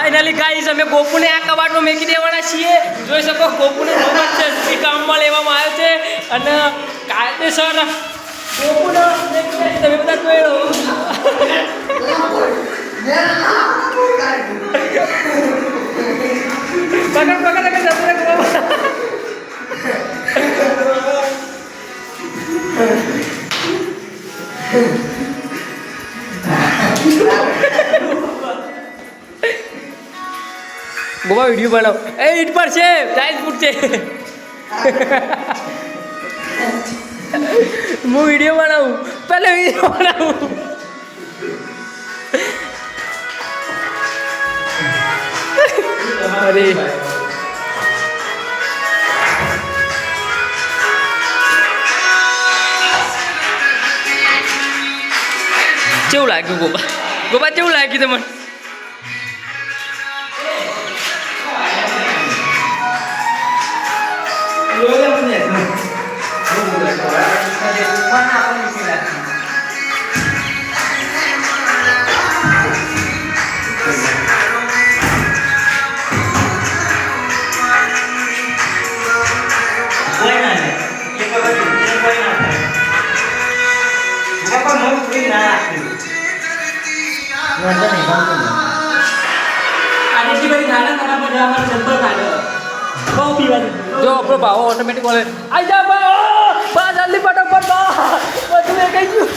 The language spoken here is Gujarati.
ફાઇનલી ગાઈસ અમે ગોપુને આ કબાટમાં મેકી દેવાના છીએ. જોઈ શકો ગોપુને જબરજસ્તી કામમાં લેવામાં આવ્યો છે અને કાયદેસર ગોપુને તમે બધા જોયો. પકડ ગોપા વિડીયો બનાવ. એ ઈટ પર છે ટાઈલ ફૂટ છે. હું વિડીયો બનાવું પહેલે વિડીયો બનાવું. અરે કેવું લાગ્યું ગોપા કેવું લાગ્યું તમને? જો આપણો ભાવો ઓટોમેટિક બોલે આઈ જા બા જલ્દી ફટાફટ બા બધું એ કઈ ગયું.